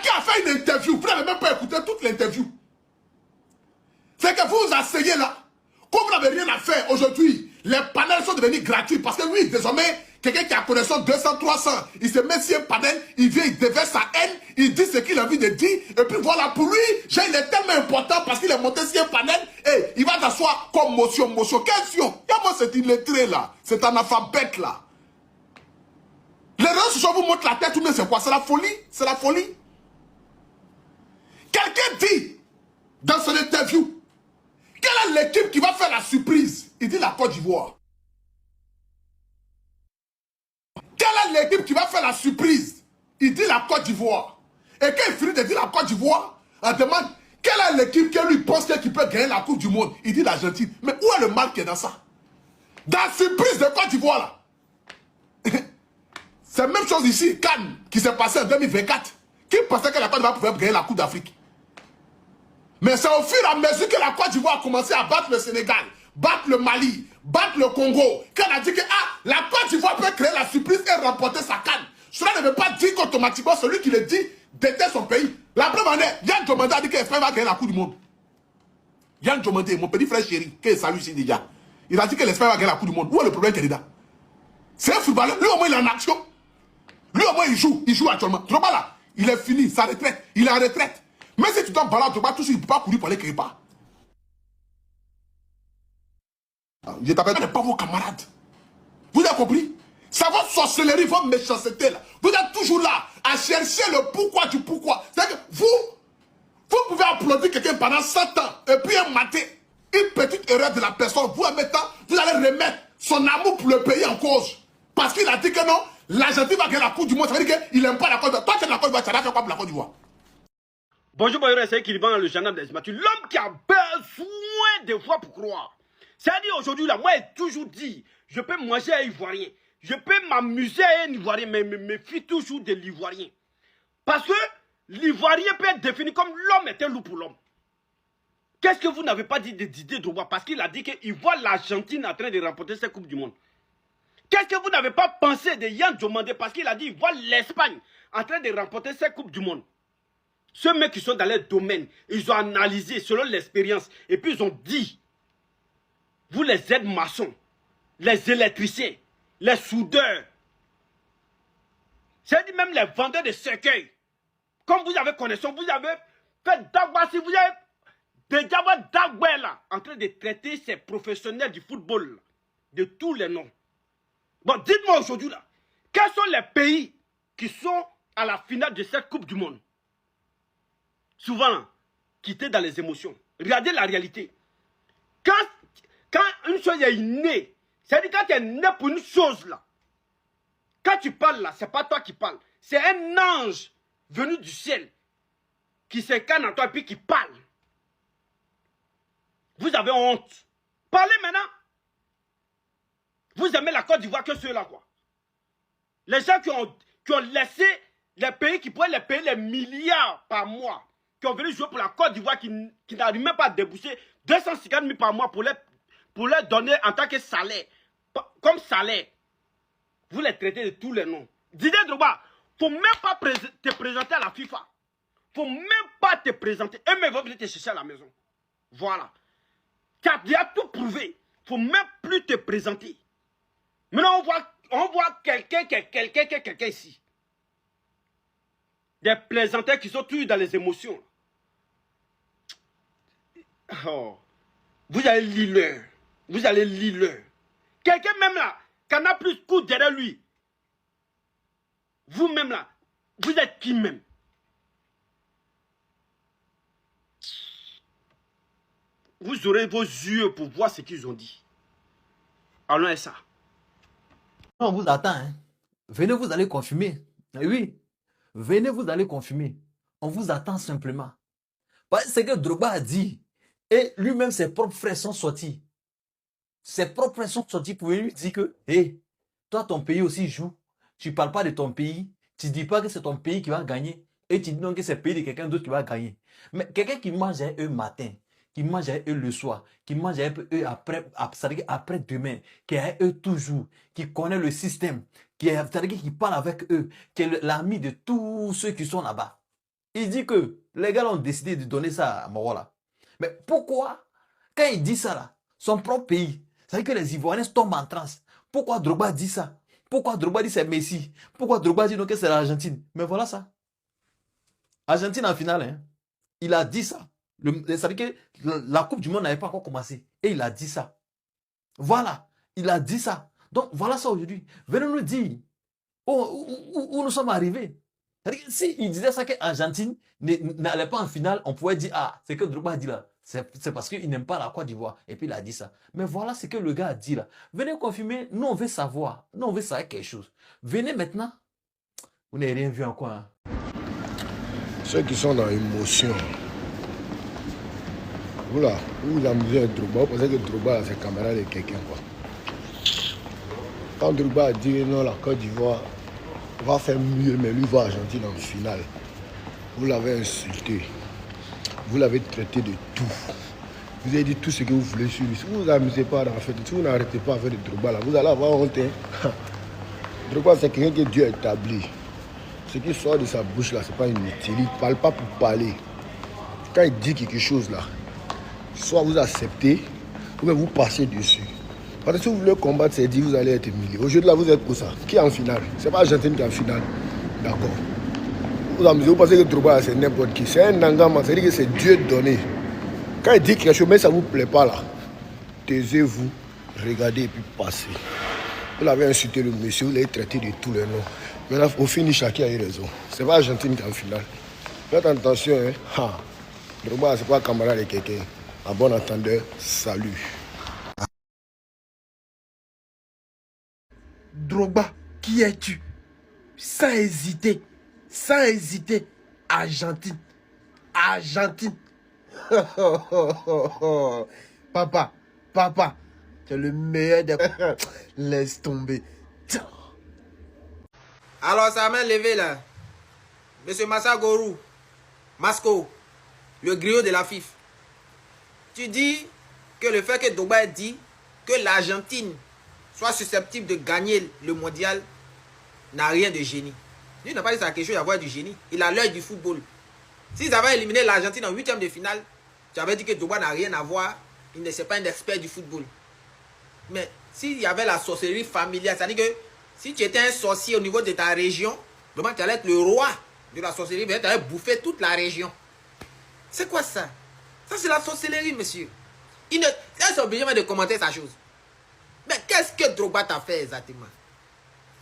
Quelqu'un a fait une interview, vous n'avez même pas écouté toute l'interview. C'est que vous vous asseyez là, comme vous n'avez rien à faire aujourd'hui, les panels sont devenus gratuits parce que oui, désormais, quelqu'un qui a connaissance 200, 300, il se met sur un panel, il vient, il déverse sa haine, il dit ce qu'il a envie de dire, et puis voilà, pour lui, il est tellement important parce qu'il est monté sur un panel, et il va s'asseoir comme motion. Quelle motion? Moi, c'est illettré là, c'est un alphabet là. Les réseaux sociaux vous montrent la tête, mais c'est quoi? C'est la folie, c'est la folie. Quelqu'un dit, dans son interview, quelle est l'équipe qui va faire la surprise? Il dit la Côte d'Ivoire. Quelle est l'équipe qui va faire la surprise? Il dit la Côte d'Ivoire. Et quand il finit de dire la Côte d'Ivoire, on demande quelle est l'équipe qui lui pense qui peut gagner la Coupe du Monde? Il dit l'Argentine. Mais où est le mal qui est dans ça? Dans la surprise de Côte d'Ivoire là. C'est la même chose ici, Cannes, qui s'est passé en 2024. Qui pensait que la Côte d'Ivoire pouvait gagner la Coupe d'Afrique? Mais c'est au fur et à mesure que la Côte d'Ivoire a commencé à battre le Sénégal, battre le Mali, battre le Congo, qu'elle a dit que la Côte d'Ivoire peut créer la surprise et remporter sa canne. Cela ne veut pas dire qu'automatiquement celui qui le dit déteste son pays. La preuve en est, Yann Diomandé a dit que l'Espagne va gagner la Coupe du Monde. Yann Diomandé, mon petit frère chéri, qui salue ici déjà. Il a dit que l'Espagne va gagner la Coupe du Monde. Où est le problème candidat? C'est un footballeur. Lui au moins il est en action. Lui au moins il joue actuellement. Drogba là, il est fini, sa retraite. Il est en retraite. Mais si tu dois balader Drogba, tout de suite, il ne peut pas courir pour aller quelque part. Je t'appelle pas vos camarades. Vous avez compris? C'est votre sorcellerie, votre méchanceté là. Vous êtes toujours là à chercher le pourquoi du pourquoi. C'est-à-dire que vous pouvez applaudir quelqu'un pendant 100 ans et puis un matin, une petite erreur de la personne, vous allez remettre son amour pour le pays en cause. Parce qu'il a dit que non, l'Argentine va gagner la Coupe du Monde. Ça veut dire qu'il n'aime pas la Côte d'Ivoire. Toi, tu es la Côte d'Ivoire, tu as fait quoi pour la Côte d'Ivoire? Bonjour, c'est Kiliban dans le journal des Mathieu. L'homme qui a besoin de voir pour croire. C'est-à-dire aujourd'hui, là, moi, j'ai toujours dit, je peux manger un Ivoirien. Je peux m'amuser à un Ivoirien, mais me méfie toujours de l'Ivoirien. Parce que l'Ivoirien peut être défini comme l'homme est un loup pour l'homme. Qu'est-ce que vous n'avez pas dit de Didier Drogba? Parce qu'il a dit qu'il voit l'Argentine en train de remporter cette Coupe du Monde. Qu'est-ce que vous n'avez pas pensé de Yann Diomandé? Parce qu'il a dit qu'il voit l'Espagne en train de remporter cette Coupe du Monde. Ceux mecs qui sont dans leur domaine, ils ont analysé selon l'expérience. Et puis ils ont dit, vous les aides-maçons, les électriciens, les soudeurs, c'est-à-dire même les vendeurs de cercueils. Comme vous avez connaissance, vous avez fait Dagba, si vous avez déjà vu Dagba là, en train de traiter ces professionnels du football, là, de tous les noms. Bon, dites-moi aujourd'hui là, quels sont les pays qui sont à la finale de cette Coupe du Monde? Souvent, quittés dans les émotions. Regardez la réalité. Quand une chose est innée, c'est-à-dire quand tu es né pour une chose là, quand tu parles là, ce n'est pas toi qui parles. C'est un ange venu du ciel qui s'incarne en toi et puis qui parle. Vous avez honte. Parlez maintenant. Vous aimez la Côte d'Ivoire que ceux-là, quoi. Les gens qui ont laissé les pays qui pourraient les payer les milliards par mois, qui ont venu jouer pour la Côte d'Ivoire, qui n'arrivent même pas à débourser 250 000 par mois pour les donner en tant que salaire. Comme salaire. Vous les traitez de tous les noms. Didier Drogba, il ne faut même pas te présenter à la FIFA. Il ne faut même pas te présenter. Eux même vont venir te chercher à la maison. Voilà. Tu as déjà tout prouvé. Il ne faut même plus te présenter. Maintenant, on voit quelqu'un ici. Des plaisantins qui sont tous dans les émotions. Oh. Vous allez lire. Vous allez lire. Quelqu'un même là, qui en a plus de coups derrière lui. Vous-même là, vous êtes qui même? Vous aurez vos yeux pour voir ce qu'ils ont dit. Allons à ça. On vous attend. Hein. Venez, vous allez confirmer. Oui. Venez, vous allez confirmer. On vous attend simplement. Parce que ce que Drogba a dit, et lui-même, ses propres frères sont sortis. Ses propres frères sont sortis pour lui dire que, hé, toi, ton pays aussi joue. Tu ne parles pas de ton pays. Tu ne dis pas que c'est ton pays qui va gagner. Et tu dis non que c'est le pays de quelqu'un d'autre qui va gagner. Mais quelqu'un qui mange avec eux matin, qui mange avec eux le soir, qui mange avec eux après demain, qui est avec eux toujours, qui connaît le système, qui parle avec eux, qui est l'ami de tous ceux qui sont là-bas. Il dit que les gars ont décidé de donner ça à Mawala. Mais pourquoi, quand il dit ça là, son propre pays, ça veut dire que les Ivoiriens tombent en transe. Pourquoi Drogba dit ça? Pourquoi Drogba dit c'est Messi? Pourquoi Drogba dit non que c'est l'Argentine? Mais voilà ça. Argentine en finale, hein. Il a dit ça. Ça veut dire que la Coupe du Monde n'avait pas encore commencé. Et il a dit ça. Voilà. Il a dit ça. Donc voilà ça aujourd'hui. Venez nous dire où nous sommes arrivés. C'est-à-dire que s'il disait ça qu'Argentine n'allait pas en finale, on pouvait dire, ah, c'est que Drogba a dit là. C'est parce qu'il n'aime pas la Côte d'Ivoire. Et puis il a dit ça. Mais voilà ce que le gars a dit là. Venez confirmer. Nous, on veut savoir. Nous, on veut savoir quelque chose. Venez maintenant. Vous n'avez rien vu encore. Hein. Ceux qui sont dans l'émotion, vous là, vous vous amusez avec Drogba, vous pensez que Drogba c'est camarade de quelqu'un quoi. Quand Drogba a dit non, la Côte d'Ivoire va faire mieux, mais lui va Argentine en finale, vous l'avez insulté, vous l'avez traité de tout. Vous avez dit tout ce que vous voulez sur lui. Si vous ne vous amusez pas en fait, si vous n'arrêtez pas à faire de Drogba là, vous allez avoir honte. Hein. Drogba c'est quelqu'un que Dieu a établi. Ce qui sort de sa bouche là, c'est pas une métier. Il ne parle pas pour parler. Quand il dit quelque chose là, soit vous acceptez, ou bien vous passez dessus. Parce que si vous voulez combattre, c'est dit vous allez être humilié. Aujourd'hui là, vous êtes pour ça. Qui est en finale? C'est pas Argentine qui est en finale. D'accord. Vous pensez que Drogba c'est n'importe qui. C'est un engagement, c'est-à-dire que c'est Dieu donné. Quand il dit quelque chose, mais ça ne vous plaît pas là, taisez-vous, regardez et puis passez. Vous l'avez insulté le monsieur, vous l'avez traité de tous les noms. Maintenant, au fini, chacun a eu raison. C'est pas Argentine qui est en finale. Faites attention, hein. Drogba, c'est pas camarade de quelqu'un. À bon entendeur, salut. Drogba, qui es-tu? Sans hésiter, Argentine. Argentine. Papa, tu es le meilleur des... Laisse tomber. Alors, ça m'a levé là. Monsieur Massagorou, Masco, le griot de la FIF. Tu dis que le fait que Drogba ait dit que l'Argentine soit susceptible de gagner le mondial n'a rien de génie. Lui n'a pas dit ça quelque chose d'avoir du génie. Il a l'œil du football. S'ils avaient éliminé l'Argentine en 8e de finale, tu avais dit que Drogba n'a rien à voir. Il ne c'est pas un expert du football. Mais s'il y avait la sorcellerie familiale, c'est-à-dire que si tu étais un sorcier au niveau de ta région, vraiment tu allais être le roi de la sorcellerie, mais tu allais bouffer toute la région. C'est quoi ça? Ça c'est la sorcellerie, monsieur. Ils sont obligés de commenter sa chose. Mais qu'est-ce que Drogba t'a fait exactement?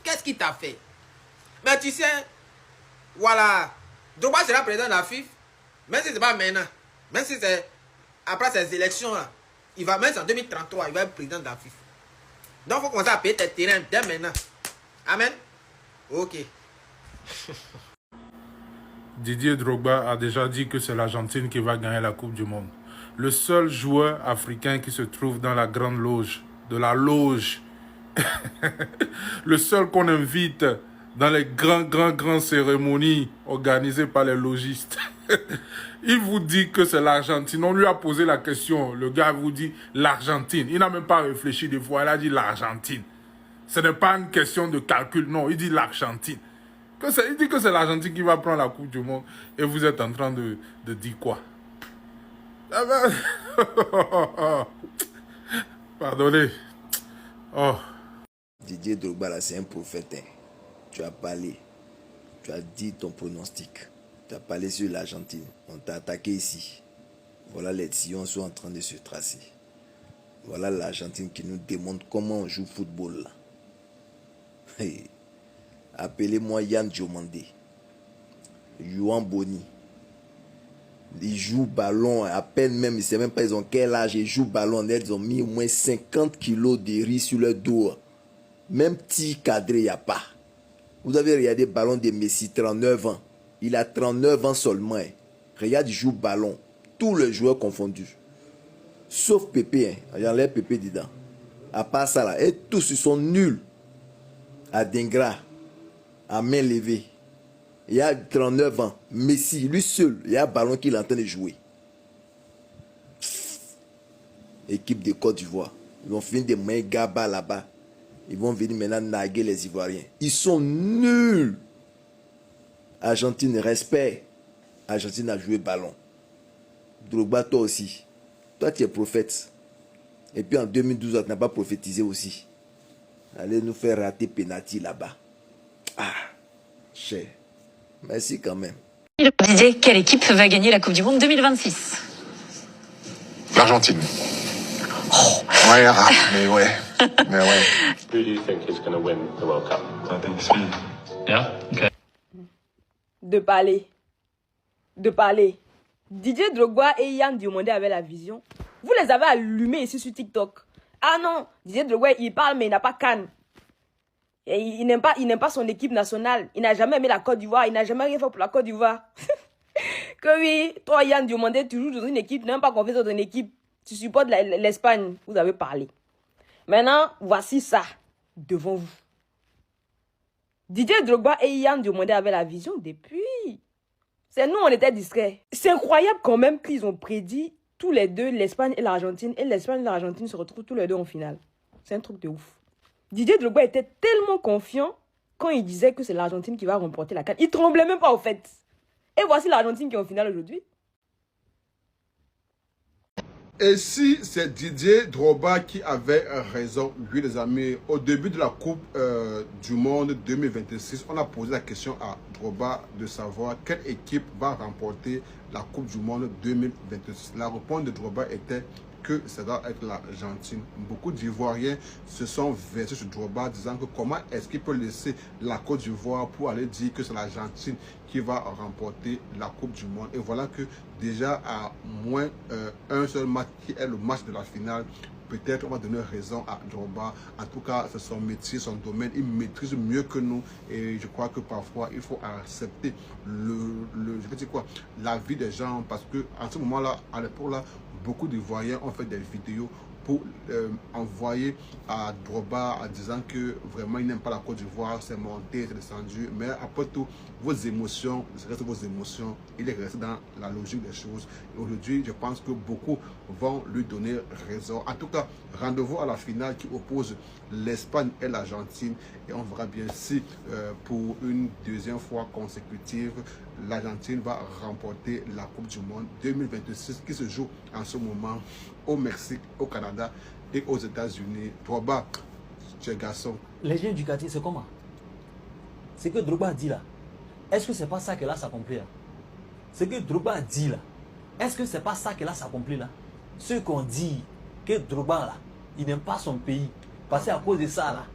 Qu'est-ce qu'il t'a fait? Mais tu sais, voilà, Drogba sera président de la FIFA, même si ce n'est pas maintenant, même si c'est après ces élections-là, il va, même en 2033, il va être président de la FIFA. Donc il faut commencer à payer tes terrains dès maintenant. Amen. Ok. Didier Drogba a déjà dit que c'est l'Argentine qui va gagner la Coupe du Monde. Le seul joueur africain qui se trouve dans la grande loge, de la loge, le seul qu'on invite dans les grandes cérémonies organisées par les logistes. Il vous dit que c'est l'Argentine. On lui a posé la question. Le gars vous dit l'Argentine. Il n'a même pas réfléchi des fois. Il a dit l'Argentine. Ce n'est pas une question de calcul. Non, il dit l'Argentine. Il dit que c'est l'Argentine qui va prendre la Coupe du Monde. Et vous êtes en train de dire quoi? Ah ben... Pardonnez. Oh. Didier Drogba, là, c'est un prophète. Hein. Tu as parlé. Tu as dit ton pronostic. Tu as parlé sur l'Argentine. On t'a attaqué ici. Voilà, les sillons sont en train de se tracer. Voilà l'Argentine qui nous démontre comment on joue football. Là. Hey. Appelez-moi Yann Diomandé. Yohan Boni. Ils jouent ballon, à peine même, ils ne savent même pas ils ont quel âge, ils jouent ballon. Ils ont mis au moins 50 kilos de riz sur leur dos. Même petit cadré, il n'y a pas. Vous avez regardé le ballon de Messi, 39 ans. Il a 39 ans seulement. Hein. Regarde, il joue ballon. Tous les joueurs confondus. Sauf Pépé. Hein. J'enlève Pépé dedans. À part ça, là. Et tous, ils sont nuls. À Dengra. À main levée. Il y a 39 ans. Messi, lui seul, il y a un ballon qu'il est en train de jouer. Équipe de Côte d'Ivoire. Ils vont finir des mains gaba là-bas. Ils vont venir maintenant naguer les Ivoiriens. Ils sont nuls. Argentine, respect. Argentine a joué ballon. Drogba, toi aussi. Toi, tu es prophète. Et puis en 2012, tu n'as pas prophétisé aussi. Allez nous faire rater penalty là-bas. Ah, cher. Merci quand même. Didier, quelle équipe va gagner la Coupe du Monde 2026? L'Argentine. Ouais, mais ouais. Mais ouais. Who do you think is going to win the World Cup? I think Spain. Yeah? Okay. De parler. Didier Drogba et Yann Diomandé avaient la vision. Vous les avez allumés ici sur TikTok. Ah non, Didier Drogba, il parle mais il n'a pas Cannes. Et il n'aime pas son équipe nationale. Il n'a jamais aimé la Côte d'Ivoire. Il n'a jamais rien fait pour la Côte d'Ivoire. Que oui, toi Yann Diomandé, tu joues dans une équipe, tu n'as même pas confiance dans une équipe. Tu supportes l'Espagne. Vous avez parlé. Maintenant, voici ça devant vous. Didier Drogba et Yann Diomandé avaient la vision depuis. C'est nous, on était discrets. C'est incroyable quand même qu'ils ont prédit tous les deux l'Espagne et l'Argentine. Et l'Espagne et l'Argentine se retrouvent tous les deux en finale. C'est un truc de ouf. Didier Drogba était tellement confiant quand il disait que c'est l'Argentine qui va remporter la CAN. Il tremblait même pas au fait. Et voici l'Argentine qui est en finale aujourd'hui. Et si c'est Didier Drogba qui avait raison, oui les amis, au début de la Coupe du Monde 2026, on a posé la question à Drogba de savoir quelle équipe va remporter la Coupe du Monde 2026. La réponse de Drogba était que ça doit être l'Argentine. Beaucoup d'Ivoiriens se sont versés sur Drogba disant que comment est-ce qu'il peut laisser la Côte d'Ivoire pour aller dire que c'est l'Argentine qui va remporter la Coupe du Monde. Et voilà que déjà à moins un seul match qui est le match de la finale, peut-être on va donner raison à Drogba. En tout cas, c'est son métier, son domaine. Il maîtrise mieux que nous. Et je crois que parfois, il faut accepter je veux dire quoi, la vie des gens. Parce que en ce moment-là, à l'époque-là, beaucoup d'Ivoiriens ont fait des vidéos pour envoyer à Drogba en disant que vraiment il n'aime pas la Côte d'Ivoire, c'est monté, c'est descendu. Mais après tout, vos émotions, ça reste vos émotions. Il est resté dans la logique des choses. Et aujourd'hui, je pense que beaucoup vont lui donner raison. En tout cas, rendez-vous à la finale qui oppose l'Espagne et l'Argentine. Et on verra bien si pour une deuxième fois consécutive, l'Argentine va remporter la Coupe du Monde 2026 qui se joue en ce moment au Mexique, au Canada et aux États-Unis. Drogba, tu es garçon. Les gens du quartier, c'est comment? C'est que Drogba dit là. Est-ce que c'est pas ça qu'elle a s'accomplir là? Ce que Drogba dit là. Est-ce que c'est pas ça qu'elle a s'accomplir là? Ceux qu'on dit que Drogba là, il n'aime pas son pays. Parce qu'à cause de ça là,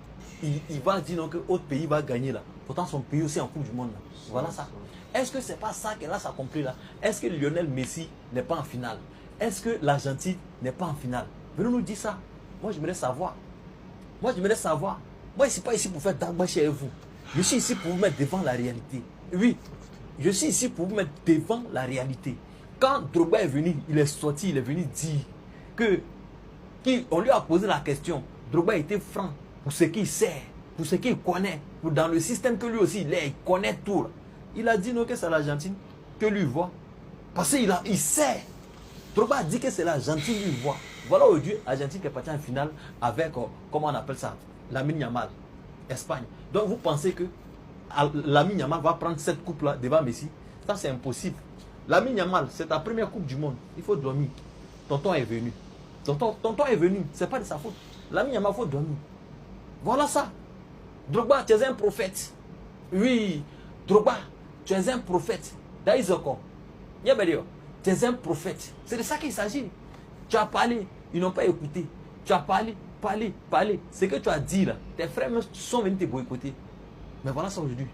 il va dire non que autre pays va gagner là. Pourtant son pays aussi en Coupe du Monde là. Voilà ça. Est-ce que c'est pas ça qu'elle a s'accomplir là? Est-ce que Lionel Messi n'est pas en finale? Est-ce que l'Argentine n'est pas en finale? Venez nous dire ça. Moi, j'aimerais savoir. Moi, je ne suis pas ici pour faire d'argent chez vous. Je suis ici pour vous mettre devant la réalité. Oui, je suis ici pour vous mettre devant la réalité. Quand Drogba est venu, il est sorti, il est venu dire que on lui a posé la question. Drogba était franc pour ce qu'il sait, pour ce qu'il connaît, pour dans le système que lui aussi il connaît tout. Il a dit non que c'est l'Argentine que lui voit. Parce qu'il sait. Drogba a dit que c'est l'Argentine lui voit. Voilà aujourd'hui l'Argentine qui est partie en finale avec, comment on appelle ça, Lamine Yamal, Espagne. Donc vous pensez que Lamine Yamal va prendre cette coupe-là devant Messi? Ça c'est impossible. Lamine Yamal, c'est ta première coupe du monde. Il faut dormir. Tonton est venu. Tonton est venu. C'est pas de sa faute. Lamine Yamal, il faut dormir. Voilà ça. Drogba, tu es un prophète. Oui. Drogba, tu es un prophète. Daïzoko. Tu es un prophète. C'est de ça qu'il s'agit. Tu as parlé. Ils n'ont pas écouté. Tu as parlé. Ce que tu as dit là, tes frères sont venus te boycotter. Mais voilà ça aujourd'hui.